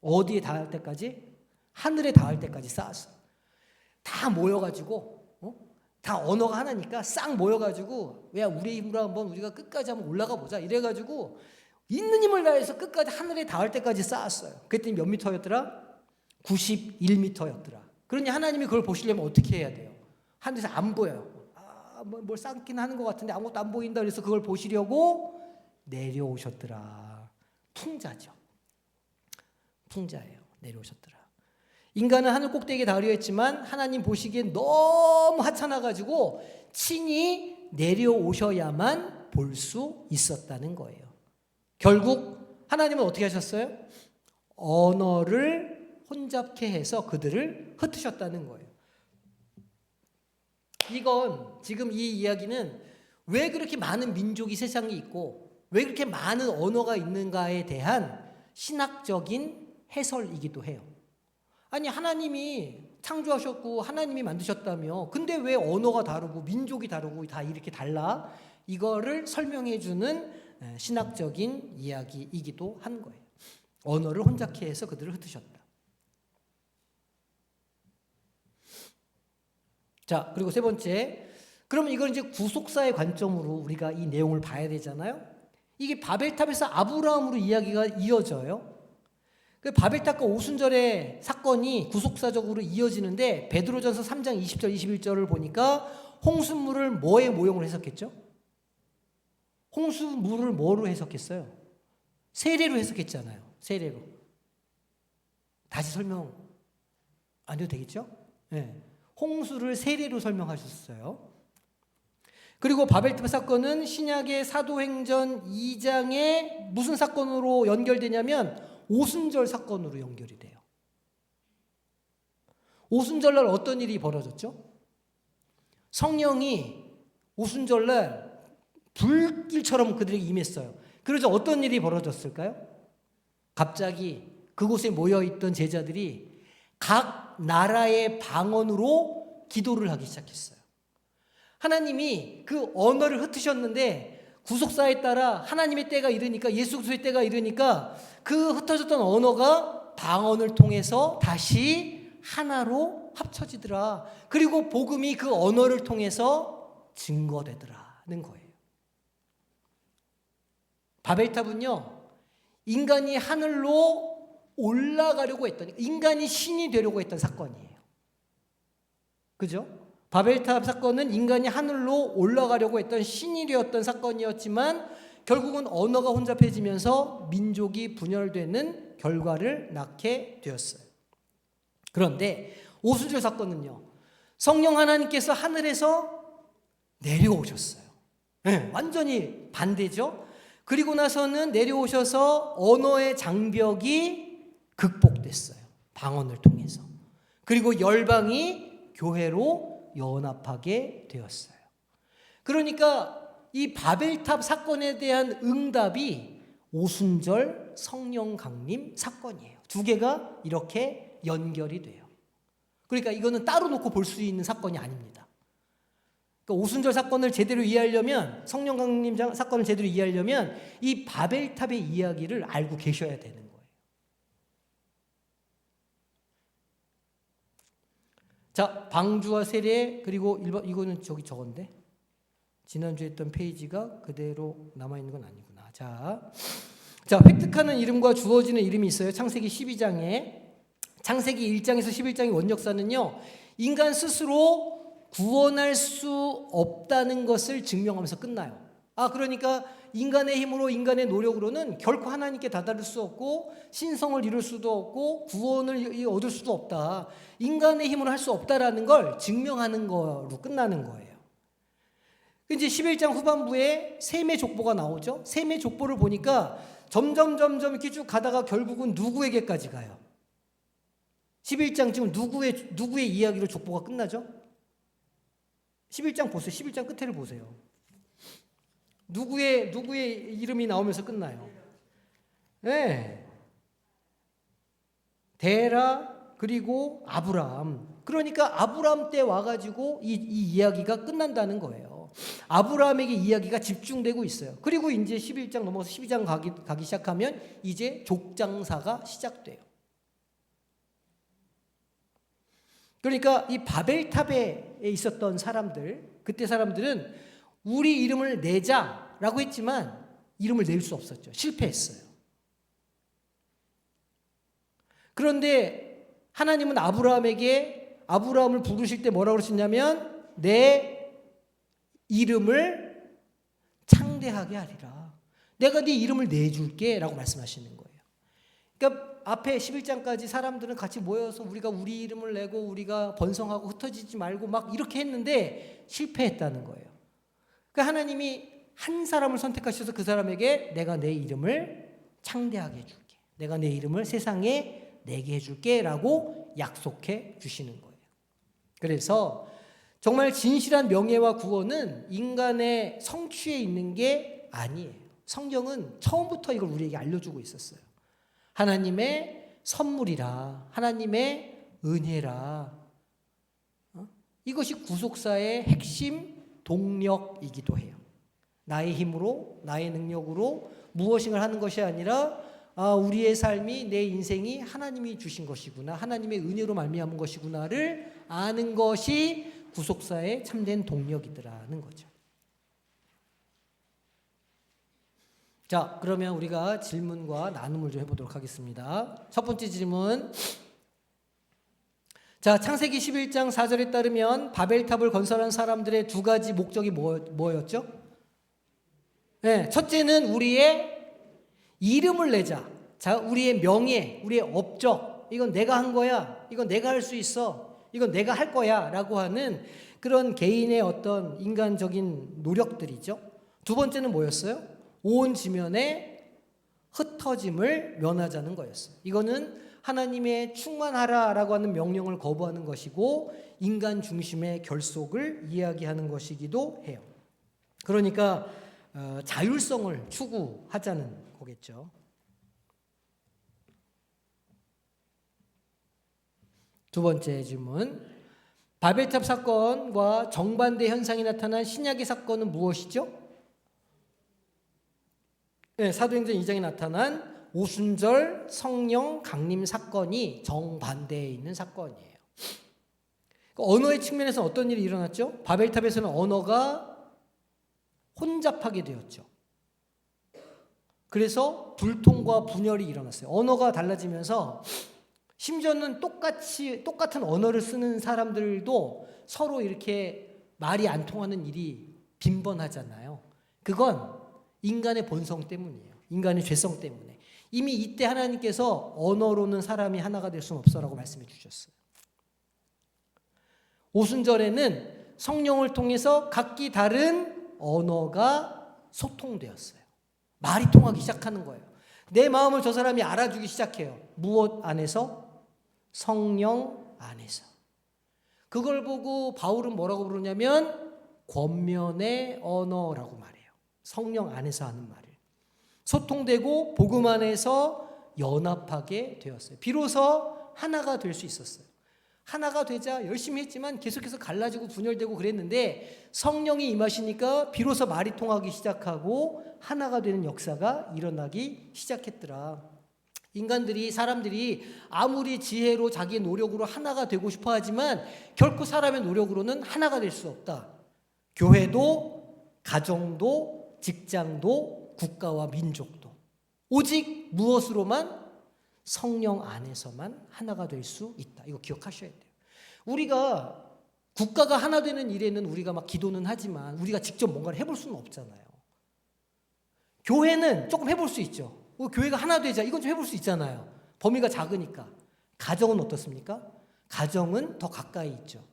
어디에 닿을 때까지? 하늘에 닿을 때까지 쌓았어요. 다 모여가지고 다 언어가 하나니까 싹 모여가지고 왜 우리의 힘으로 한번 우리가 끝까지 한번 올라가 보자 이래가지고 있는 힘을 다해서 끝까지 하늘에 닿을 때까지 쌓았어요. 그랬더니 몇 미터였더라? 91미터였더라. 그러니 하나님이 그걸 보시려면 어떻게 해야 돼요? 하늘에서 안 보여요. 뭘 쌓긴 하는 것 같은데 아무것도 안 보인다. 그래서 그걸 보시려고 내려오셨더라. 풍자죠. 풍자예요. 내려오셨더라. 인간은 하늘 꼭대기에 닿으려 했지만 하나님 보시기엔 너무 하찮아가지고 친히 내려오셔야만 볼 수 있었다는 거예요. 결국 하나님은 어떻게 하셨어요? 언어를 혼잡케 해서 그들을 흩으셨다는 거예요. 이건 지금 이 이야기는 왜 그렇게 많은 민족이 세상에 있고 왜 그렇게 많은 언어가 있는가에 대한 신학적인 해설이기도 해요. 아니 하나님이 창조하셨고 하나님이 만드셨다며 근데 왜 언어가 다르고 민족이 다르고 다 이렇게 달라? 이거를 설명해 주는 신학적인 이야기이기도 한 거예요. 언어를 혼잡케 해서 그들을 흩으셨다. 자, 그리고 세 번째, 그러면 이걸 이제 구속사의 관점으로 우리가 이 내용을 봐야 되잖아요. 이게 바벨탑에서 아브라함으로 이야기가 이어져요. 그 바벨탑과 오순절의 사건이 구속사적으로 이어지는데 베드로전서 3장 20절 21절을 보니까 홍수물을 뭐의 모형으로 해석했죠? 홍수물을 뭐로 해석했어요? 세례로 해석했잖아요. 세례로. 다시 설명 안 해도 되겠죠? 네. 홍수를 세례로 설명하셨어요. 그리고 바벨탑 사건은 신약의 사도행전 2장에 무슨 사건으로 연결되냐면 오순절 사건으로 연결이 돼요. 오순절날 어떤 일이 벌어졌죠? 성령이 오순절날 불길처럼 그들에게 임했어요. 그래서 어떤 일이 벌어졌을까요? 갑자기 그곳에 모여있던 제자들이 각 나라의 방언으로 기도를 하기 시작했어요. 하나님이 그 언어를 흩으셨는데 구속사에 따라 하나님의 때가 이르니까 예수 그리스도의 때가 이르니까 그 흩어졌던 언어가 방언을 통해서 다시 하나로 합쳐지더라. 그리고 복음이 그 언어를 통해서 증거되더라는 거예요. 바벨탑은요, 인간이 하늘로 올라가려고 했던, 인간이 신이 되려고 했던 사건이에요. 그죠? 바벨탑 사건은 인간이 하늘로 올라가려고 했던 신이 되었던 사건이었지만 결국은 언어가 혼잡해지면서 민족이 분열되는 결과를 낳게 되었어요. 그런데 오순절 사건은요, 성령 하나님께서 하늘에서 내려오셨어요. 네, 완전히 반대죠. 그리고 나서는 내려오셔서 언어의 장벽이 극복됐어요. 방언을 통해서. 그리고 열방이 교회로 연합하게 되었어요. 그러니까 이 바벨탑 사건에 대한 응답이 오순절 성령 강림 사건이에요. 두 개가 이렇게 연결이 돼요. 그러니까 이거는 따로 놓고 볼 수 있는 사건이 아닙니다. 그러니까 오순절 사건을 제대로 이해하려면, 성령 강림 사건을 제대로 이해하려면 이 바벨탑의 이야기를 알고 계셔야 되는 거예요. 자, 방주와 세례, 그리고 이거는 저건데 지난주에 했던 페이지가 그대로 남아있는 건 아니구나. 자, 획득하는 이름과 주어지는 이름이 있어요. 창세기 12장에. 창세기 1장에서 11장의 원역사는요, 인간 스스로 구원할 수 없다는 것을 증명하면서 끝나요. 그러니까 인간의 힘으로, 인간의 노력으로는 결코 하나님께 다다를 수 없고 신성을 이룰 수도 없고 구원을 얻을 수도 없다. 인간의 힘으로 할 수 없다라는 걸 증명하는 거로 끝나는 거예요. 이제 11장 후반부에 셈의 족보가 나오죠. 셈의 족보를 보니까 점점 이렇게 쭉 가다가 결국은 누구에게까지 가요. 11장 지금 누구의 이야기로 족보가 끝나죠? 11장 보세요. 11장 끝에를 보세요. 누구의 이름이 나오면서 끝나요. 네. 데라 그리고 아브라함. 그러니까 아브라함 때 와가지고 이 이야기가 끝난다는 거예요. 아브라함에게 이야기가 집중되고 있어요. 그리고 이제 11장 넘어서 12장 가기 시작하면 이제 족장사가 시작돼요. 그러니까 이 바벨탑에 있었던 사람들, 그때 사람들은 우리 이름을 내자라고 했지만 이름을 낼 수 없었죠. 실패했어요. 그런데 하나님은 아브라함을 부르실 때 뭐라고 그러셨냐면 내 이름을 창대하게 하리라. 내가 네 이름을 내줄게 라고 말씀하시는 거예요. 그러니까 앞에 11장까지 사람들은 같이 모여서 우리가 우리 이름을 내고 우리가 번성하고 흩어지지 말고 막 이렇게 했는데 실패했다는 거예요. 그러니까 하나님이 한 사람을 선택하셔서 그 사람에게 내가 내 이름을 창대하게 해줄게. 내가 내 이름을 세상에 내게 해줄게 라고 약속해 주시는 거예요. 그래서 정말 진실한 명예와 구원은 인간의 성취에 있는 게 아니에요. 성경은 처음부터 이걸 우리에게 알려주고 있었어요. 하나님의 선물이라, 하나님의 은혜라, 이것이 구속사의 핵심 동력이기도 해요. 나의 힘으로, 나의 능력으로 무엇인가 하는 것이 아니라 우리의 삶이, 내 인생이 하나님이 주신 것이구나, 하나님의 은혜로 말미암은 것이구나를 아는 것이 구속사의 참된 동력이더라는 거죠. 자, 그러면 우리가 질문과 나눔을 좀 해보도록 하겠습니다. 첫 번째 질문. 자, 창세기 11장 4절에 따르면 바벨탑을 건설한 사람들의 두 가지 목적이 뭐였죠? 네, 첫째는 우리의 이름을 내자. 자, 우리의 명예, 우리의 업적. 이건 내가 한 거야. 이건 내가 할 수 있어. 이건 내가 할 거야. 라고 하는 그런 개인의 어떤 인간적인 노력들이죠. 두 번째는 뭐였어요? 온 지면에 흩어짐을 면하자는 거였어요. 이거는 하나님의 충만하라라고 하는 명령을 거부하는 것이고 인간 중심의 결속을 이야기하는 것이기도 해요. 그러니까 자율성을 추구하자는 거겠죠. 두 번째 질문. 바벨탑 사건과 정반대 현상이 나타난 신약의 사건은 무엇이죠? 네, 사도행전 2장에 나타난 오순절 성령 강림 사건이 정반대에 있는 사건이에요. 언어의 측면에서는 어떤 일이 일어났죠? 바벨탑에서는 언어가 혼잡하게 되었죠. 그래서 불통과 분열이 일어났어요. 언어가 달라지면서 심지어는 똑같은 언어를 쓰는 사람들도 서로 이렇게 말이 안 통하는 일이 빈번하잖아요. 그건 인간의 본성 때문이에요. 인간의 죄성 때문에. 이미 이때 하나님께서 언어로는 사람이 하나가 될 수는 없어라고 말씀해 주셨어요. 오순절에는 성령을 통해서 각기 다른 언어가 소통되었어요. 말이 통하기 시작하는 거예요. 내 마음을 저 사람이 알아주기 시작해요. 무엇 안에서? 성령 안에서. 그걸 보고 바울은 뭐라고 부르냐면 권면의 언어라고 말해요. 성령 안에서 하는 말을. 소통되고 복음 안에서 연합하게 되었어요. 비로소 하나가 될 수 있었어요. 하나가 되자 열심히 했지만 계속해서 갈라지고 분열되고 그랬는데 성령이 임하시니까 비로소 말이 통하기 시작하고 하나가 되는 역사가 일어나기 시작했더라. 인간들이, 사람들이 아무리 지혜로 자기의 노력으로 하나가 되고 싶어 하지만 결코 사람의 노력으로는 하나가 될 수 없다. 교회도, 가정도, 직장도, 국가와 민족도 오직 무엇으로만? 성령 안에서만 하나가 될 수 있다. 이거 기억하셔야 돼요. 우리가 국가가 하나 되는 일에는 우리가 막 기도는 하지만 우리가 직접 뭔가를 해볼 수는 없잖아요. 교회는 조금 해볼 수 있죠. 교회가 하나 되자 이건 좀 해볼 수 있잖아요. 범위가 작으니까. 가정은 어떻습니까? 가정은 더 가까이 있죠.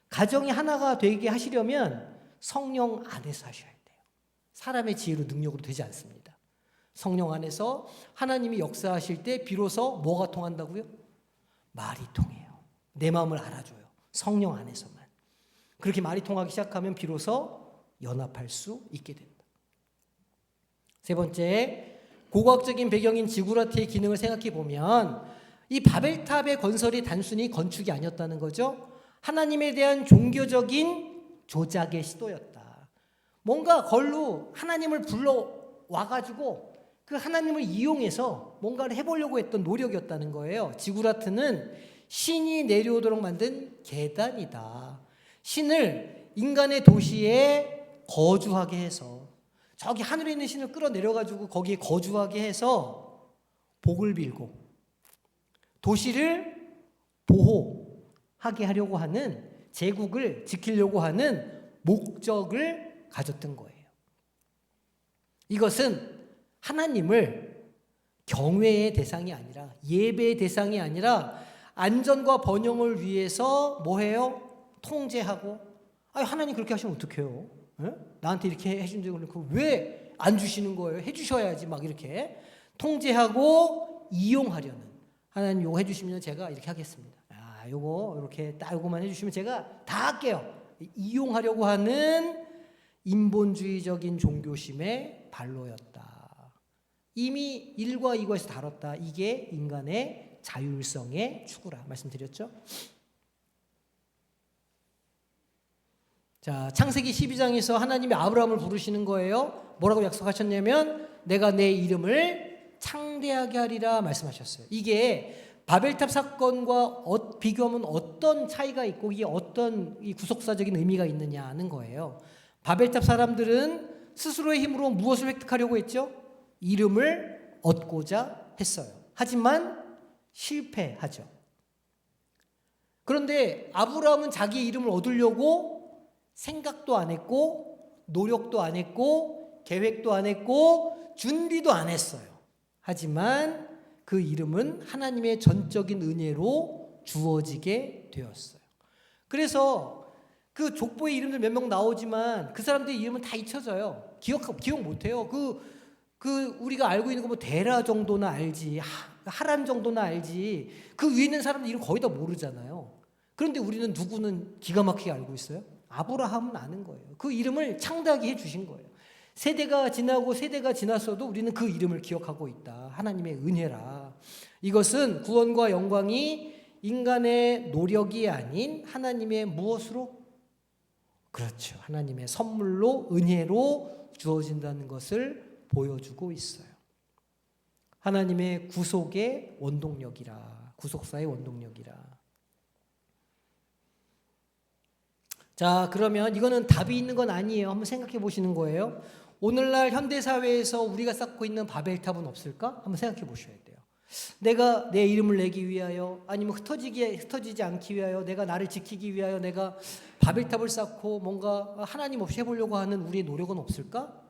가정이 하나가 되게 하시려면 성령 안에서 하셔야 돼요. 사람의 지혜로 능력으로 되지 않습니다. 성령 안에서 하나님이 역사하실 때 비로소 뭐가 통한다고요? 말이 통해요. 내 마음을 알아줘요. 성령 안에서만. 그렇게 말이 통하기 시작하면 비로소 연합할 수 있게 된다. 세 번째, 고고학적인 배경인 지구라트의 기능을 생각해 보면 이 바벨탑의 건설이 단순히 건축이 아니었다는 거죠. 하나님에 대한 종교적인 조작의 시도였다. 뭔가 걸로 하나님을 불러와가지고 그 하나님을 이용해서 뭔가를 해보려고 했던 노력이었다는 거예요. 지구라트는 신이 내려오도록 만든 계단이다. 신을 인간의 도시에 거주하게 해서 저기 하늘에 있는 신을 끌어내려가지고 거기에 거주하게 해서 복을 빌고 도시를 보호하게 하려고 하는, 제국을 지키려고 하는 목적을 가졌던 거예요. 이것은 하나님을 경외의 대상이 아니라, 예배의 대상이 아니라 안전과 번영을 위해서 뭐해요? 통제하고, 하나님 그렇게 하시면 어떡해요? 나한테 이렇게 해준다고 그러니까 왜 안 주시는 거예요? 해주셔야지. 막 이렇게 통제하고 이용하려는, 하나님 요거 해주시면 제가 이렇게 하겠습니다. 요거 이렇게 딱 요거만 해주시면 제가 다 할게요. 이용하려고 하는 인본주의적인 종교심의 발로였다. 이미 1과 2과에서 다뤘다. 이게 인간의 자율성의 추구라 말씀드렸죠. 자, 창세기 12장에서 하나님이 아브라함을 부르시는 거예요. 뭐라고 약속하셨냐면 내가 내 이름을 창대하게 하리라 말씀하셨어요. 이게 바벨탑 사건과 비교하면 어떤 차이가 있고 이게 어떤 이 구속사적인 의미가 있느냐 하는 거예요. 바벨탑 사람들은 스스로의 힘으로 무엇을 획득하려고 했죠? 이름을 얻고자 했어요. 하지만 실패하죠. 그런데 아브라함은 자기의 이름을 얻으려고 생각도 안 했고 노력도 안 했고 계획도 안 했고 준비도 안 했어요. 하지만 그 이름은 하나님의 전적인 은혜로 주어지게 되었어요. 그래서 그 족보의 이름들 몇 명 나오지만 그 사람들의 이름은 다 잊혀져요. 기억 못해요. 우리가 알고 있는 거 뭐 데라 정도나 알지, 하란 정도나 알지. 그 위에 있는 사람들 이름 거의 다 모르잖아요. 그런데 우리는 누구는 기가 막히게 알고 있어요? 아브라함은 아는 거예요. 그 이름을 창대하게 해주신 거예요. 세대가 지나고 세대가 지났어도 우리는 그 이름을 기억하고 있다. 하나님의 은혜라. 이것은 구원과 영광이 인간의 노력이 아닌 하나님의 무엇으로? 그렇죠. 하나님의 선물로 은혜로 주어진다는 것을 보여주고 있어요. 하나님의 구속의 원동력이라. 구속사의 원동력이라. 자, 그러면 이거는 답이 있는 건 아니에요. 한번 생각해 보시는 거예요. 오늘날 현대사회에서 우리가 쌓고 있는 바벨탑은 없을까? 한번 생각해 보셔야 돼요. 내가 내 이름을 내기 위하여 아니면 흩어지지 않기 위하여 내가 나를 지키기 위하여 내가 바벨탑을 쌓고 뭔가 하나님 없이 해보려고 하는 우리의 노력은 없을까?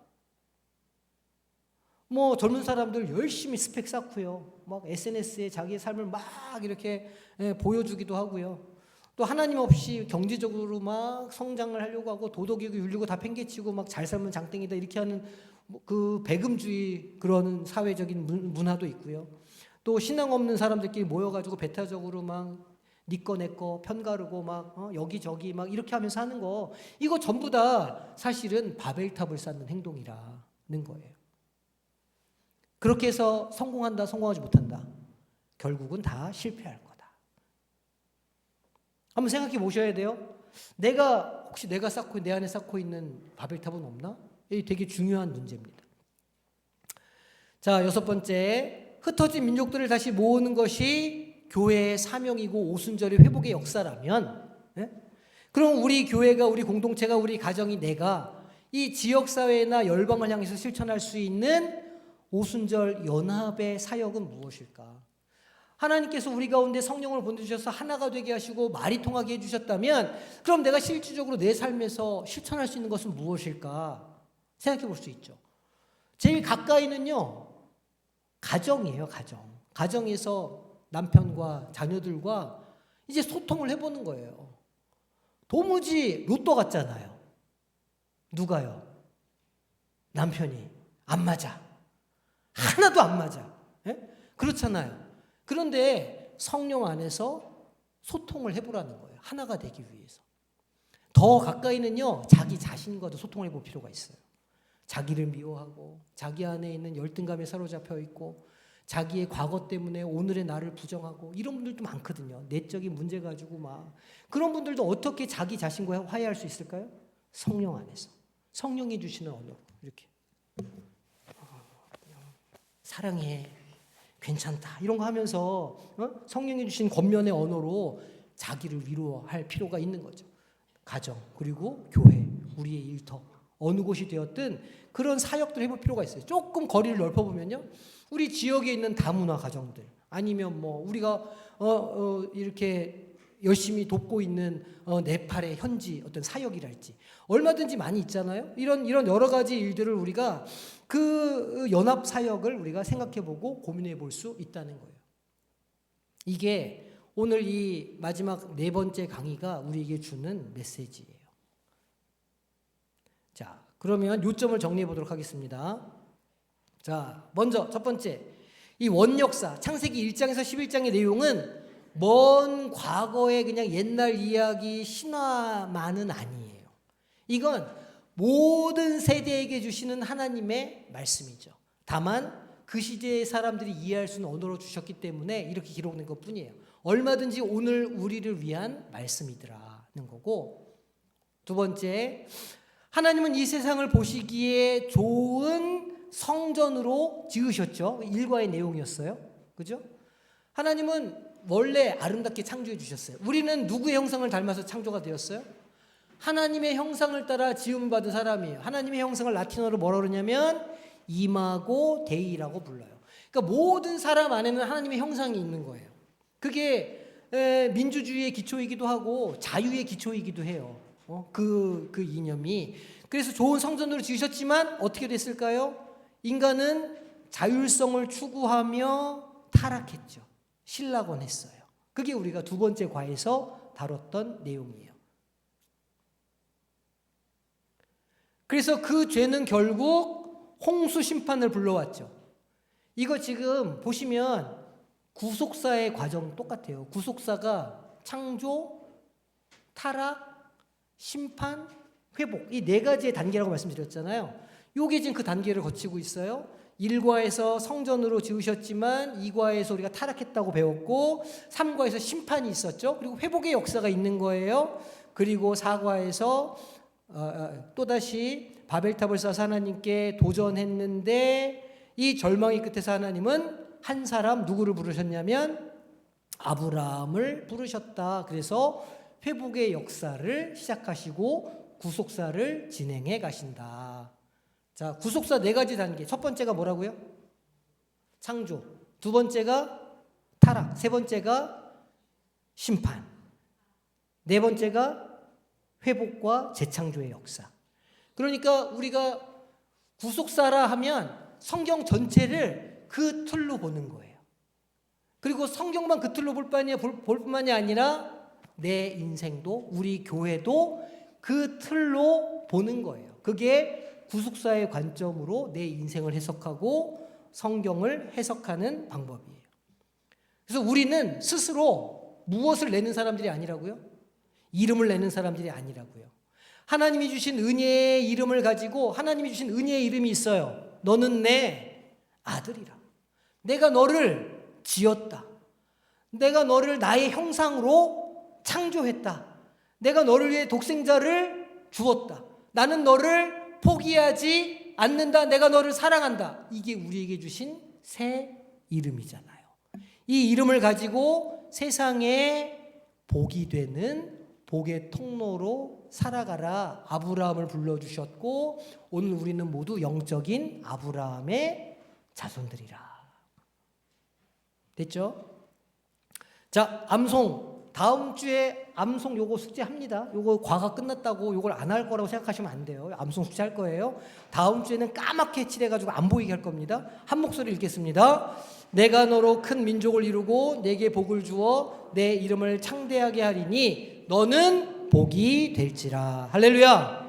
뭐 젊은 사람들 열심히 스펙 쌓고요. 막 SNS에 자기의 삶을 막 이렇게 보여주기도 하고요. 또 하나님 없이 경제적으로 막 성장을 하려고 하고 도덕이고 윤리고 다 팽개치고 막 잘 살면 장땡이다 이렇게 하는 그 배금주의 그런 사회적인 문화도 있고요. 또 신앙 없는 사람들끼리 모여가지고 배타적으로 막 니꺼 내꺼 편가르고 막 여기저기 막 이렇게 하면서 하는 거 이거 전부 다 사실은 바벨탑을 쌓는 행동이라는 거예요. 그렇게 해서 성공한다 성공하지 못한다 결국은 다 실패할 거다. 한번 생각해 보셔야 돼요. 혹시 내가 쌓고 내 안에 쌓고 있는 바벨탑은 없나? 이게 되게 중요한 문제입니다. 자, 6번째, 흩어진 민족들을 다시 모으는 것이 교회의 사명이고 오순절의 회복의 역사라면, 그럼 우리 교회가, 우리 공동체가, 우리 가정이 내가 이 지역사회나 열방을 향해서 실천할 수 있는 오순절 연합의 사역은 무엇일까? 하나님께서 우리 가운데 성령을 보내주셔서 하나가 되게 하시고 말이 통하게 해주셨다면 그럼 내가 실질적으로 내 삶에서 실천할 수 있는 것은 무엇일까? 생각해 볼 수 있죠. 제일 가까이는요. 가정이에요. 가정에서 남편과 자녀들과 이제 소통을 해보는 거예요. 도무지 로또 같잖아요. 누가요? 남편이 안 맞아. 하나도 안 맞아. 그렇잖아요. 그런데 성령 안에서 소통을 해보라는 거예요. 하나가 되기 위해서. 더 가까이는요. 자기 자신과도 소통을 해볼 필요가 있어요. 자기를 미워하고 자기 안에 있는 열등감에 사로잡혀 있고 자기의 과거 때문에 오늘의 나를 부정하고 이런 분들도 많거든요. 내적인 문제 가지고 막. 그런 분들도 어떻게 자기 자신과 화해할 수 있을까요? 성령 안에서. 성령이 주시는 언어. 이렇게. 사랑해. 괜찮다 이런 거 하면서 성령이 주신 겉면의 언어로 자기를 위로할 필요가 있는 거죠. 가정 그리고 교회 우리의 일터 어느 곳이 되었든 그런 사역들을 해볼 필요가 있어요. 조금 거리를 넓혀보면요. 우리 지역에 있는 다문화 가정들 아니면 뭐 우리가 이렇게 열심히 돕고 있는 네팔의 현지 어떤 사역이랄지 얼마든지 많이 있잖아요. 이런 여러 가지 일들을 우리가 그 연합 사역을 우리가 생각해보고 고민해볼 수 있다는 거예요. 이게 오늘 이 마지막 4번째 강의가 우리에게 주는 메시지예요. 자, 그러면 요점을 정리해 보도록 하겠습니다. 자, 먼저 첫 번째 이 원역사 창세기 1장에서 11장의 내용은 먼 과거의 그냥 옛날 이야기 신화만은 아니에요. 이건 모든 세대에게 주시는 하나님의 말씀이죠. 다만 그 시대의 사람들이 이해할 수 있는 언어로 주셨기 때문에 이렇게 기록된 것뿐이에요. 얼마든지 오늘 우리를 위한 말씀이더라는 거고 두 번째, 하나님은 이 세상을 보시기에 좋은 성전으로 지으셨죠. 일과의 내용이었어요. 그죠? 하나님은 원래 아름답게 창조해 주셨어요. 우리는 누구의 형상을 닮아서 창조가 되었어요? 하나님의 형상을 따라 지음 받은 사람이에요. 하나님의 형상을 라틴어로 뭐라 그러냐면 이마고 데이라고 불러요. 그러니까 모든 사람 안에는 하나님의 형상이 있는 거예요. 그게 민주주의의 기초이기도 하고 자유의 기초이기도 해요. 그 이념이. 그래서 좋은 성전으로 지으셨지만 어떻게 됐을까요? 인간은 자율성을 추구하며 타락했죠. 신락원했어요. 그게 우리가 두 번째 과에서 다뤘던 내용이에요. 그래서 그 죄는 결국 홍수 심판을 불러왔죠. 이거 지금 보시면 구속사의 과정 똑같아요. 구속사가 창조, 타락, 심판, 회복, 이 네 가지의 단계라고 말씀드렸잖아요. 요게 지금 그 단계를 거치고 있어요. 1과에서 성전으로 지으셨지만 2과에서 우리가 타락했다고 배웠고 3과에서 심판이 있었죠. 그리고 회복의 역사가 있는 거예요. 그리고 4과에서 또다시 바벨탑을 쌓아서 하나님께 도전했는데 이 절망의 끝에서 하나님은 한 사람 누구를 부르셨냐면 아브라함을 부르셨다. 그래서 회복의 역사를 시작하시고 구속사를 진행해 가신다. 자, 구속사 네 가지 단계. 첫 번째가 뭐라고요? 창조. 두 번째가 타락. 세 번째가 심판. 네 번째가 회복과 재창조의 역사. 그러니까 우리가 구속사라 하면 성경 전체를 그 틀로 보는 거예요. 그리고 성경만 그 틀로 볼 뿐만이 아니라 내 인생도 우리 교회도 그 틀로 보는 거예요. 그게 구속사의 관점으로 내 인생을 해석하고 성경을 해석하는 방법이에요. 그래서 우리는 스스로 무엇을 내는 사람들이 아니라고요? 이름을 내는 사람들이 아니라고요. 하나님이 주신 은혜의 이름을 가지고 하나님이 주신 은혜의 이름이 있어요. 너는 내 아들이라. 내가 너를 지었다. 내가 너를 나의 형상으로 창조했다. 내가 너를 위해 독생자를 주었다. 나는 너를 포기하지 않는다. 내가 너를 사랑한다. 이게 우리에게 주신 새 이름이잖아요. 이 이름을 가지고 세상에 복이 되는 복의 통로로 살아가라. 아브라함을 불러주셨고 오늘 우리는 모두 영적인 아브라함의 자손들이라. 됐죠? 자, 암송. 다음 주에 암송 요거 숙제합니다. 요거 과가 끝났다고 요걸 안 할 거라고 생각하시면 안 돼요. 암송 숙제할 거예요. 다음 주에는 까맣게 칠해가지고 안 보이게 할 겁니다. 한 목소리 읽겠습니다. 내가 너로 큰 민족을 이루고 내게 복을 주어 내 이름을 창대하게 하리니 너는 복이 될지라. 할렐루야.